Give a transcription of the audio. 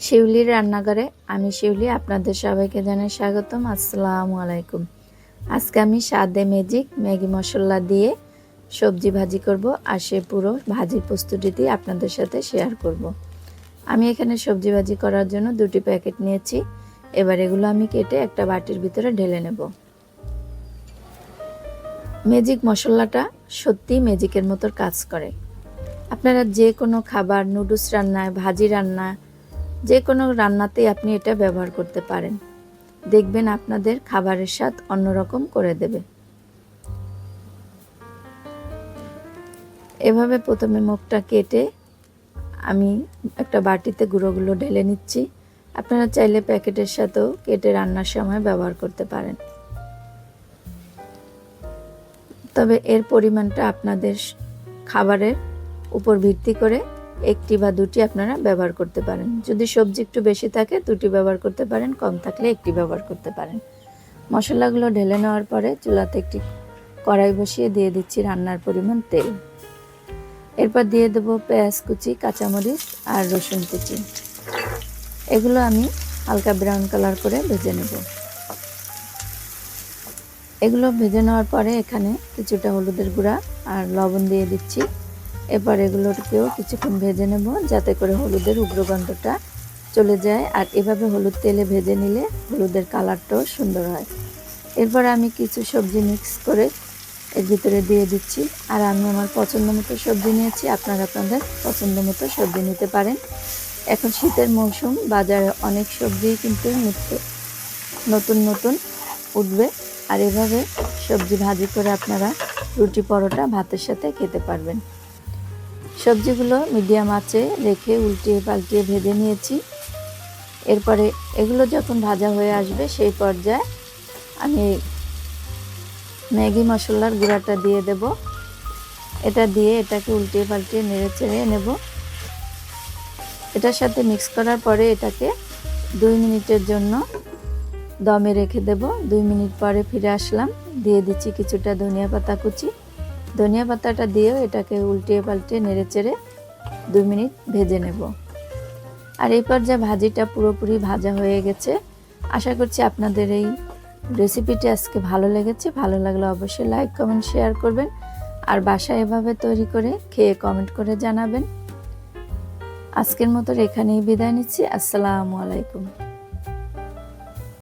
শিউলির রান্নাঘরে আমি শিউলি আপনাদের সবাইকে জানাই স্বাগতম। আসসালামু আলাইকুম। আজকে আমি স্বাদে ম্যাগি মশলা দিয়ে সবজি ভাজি করব, আর সে পুরো ভাজির প্রস্তুতিটি আপনাদের সাথে শেয়ার করব। আমি এখানে সবজি ভাজি করার জন্য 2টি প্যাকেট নিয়েছি। এবার এগুলো আমি কেটে একটা বাটির ভিতরে ঢেলে নেব। ম্যাজিক মশলাটা সত্যি ম্যাজিকের মতো কাজ করে। আপনারা যে কোনো খাবার, নুডলস রান্নায়, ভাজি রান্না, যে কোনো রান্নাতেই আপনি এটা ব্যবহার করতে পারেন। দেখবেন আপনাদের খাবারের স্বাদ অন্যরকম করে দেবে। এভাবে প্রথমে মুখটা কেটে আমি একটা বাটিতে গুঁড়োগুলো ঢেলে নিচ্ছি। আপনারা চাইলে প্যাকেটের সাথেও কেটে রান্নার সময় ব্যবহার করতে পারেন, তবে এর পরিমাণটা আপনাদের খাবারের উপর ভিত্তি করে 1টি বা 2টি আপনারা ব্যবহার করতে পারেন। যদি সবজি একটু বেশি থাকে 2টি ব্যবহার করতে পারেন, কম থাকলে 1টি ব্যবহার করতে পারেন। মশলাগুলো ঢেলে নেওয়ার পরে চুলাতে একটি কড়াই বসিয়ে দিয়ে দিচ্ছি রান্নার পরিমাণ তেল। এরপর দিয়ে দেবো পেঁয়াজ কুচি, কাঁচামরিচ আর রসুন কুচি। এগুলো আমি হালকা ব্রাউন কালার করে ভেজে নেব। এগুলো ভেজে নেওয়ার পরে এখানে কিছুটা হলুদের গুঁড়া আর লবণ দিয়ে দিচ্ছি। এবার এগুলোকেও কিছুক্ষণ ভেজে নেব, যাতে করে হলুদের উগ্রগন্ধটা চলে যায়। আর এভাবে হলুদ তেলে ভেজে নিলে হলুদের কালারটাও সুন্দর হয়। এরপর আমি কিছু সবজি মিক্স করে এর ভিতরে দিয়ে দিচ্ছি। আর আমি আমার পছন্দ মতো সবজি নিয়েছি, আপনারা আপনাদের পছন্দ মতো সবজি নিতে পারেন। এখন শীতের মৌসুম, বাজারে অনেক সবজি কিন্তু নতুন নতুন উঠবে। আর এভাবে সবজি ভাজি করে আপনারা রুটি, পরোটা, ভাতের সাথে খেতে পারবেন। সবজিগুলো মিডিয়াম আঁচে রেখে উল্টিয়ে পাল্টিয়ে ভেজে নিয়েছি। এরপরে এগুলো যখন ভাজা হয়ে আসবে সেই পর্যায়ে আমি ম্যাগি মশলার গুঁড়াটা দিয়ে দেব। এটা দিয়ে এটাকে উল্টিয়ে পাল্টিয়ে নেড়ে চেড়ে নেব। এটার সাথে মিক্স করার পরে এটাকে 2 মিনিটের জন্য দমে রেখে দেব। 2 মিনিট পরে ফিরে আসলাম, দিয়ে দিচ্ছি কিছুটা ধনিয়া পাতা কুচি। ধনিয়া পাতাটা দিয়েও এটাকে উল্টিয়ে পাল্টিয়ে নেড়ে চেড়ে 2 মিনিট ভেজে নেব। আর এই পর্যায়ে ভাজিটা পুরোপুরি ভাজা হয়ে গেছে। আশা করছি আপনাদের এই রেসিপিটি আজকে ভালো লেগেছে। ভালো লাগলে অবশ্যই লাইক, কমেন্ট, শেয়ার করবেন। আর বাসায় এভাবে তৈরি করে খেয়ে কমেন্ট করে জানাবেন। আজকের মতো এখানেই বিদায় নিচ্ছি। আসসালামু আলাইকুম।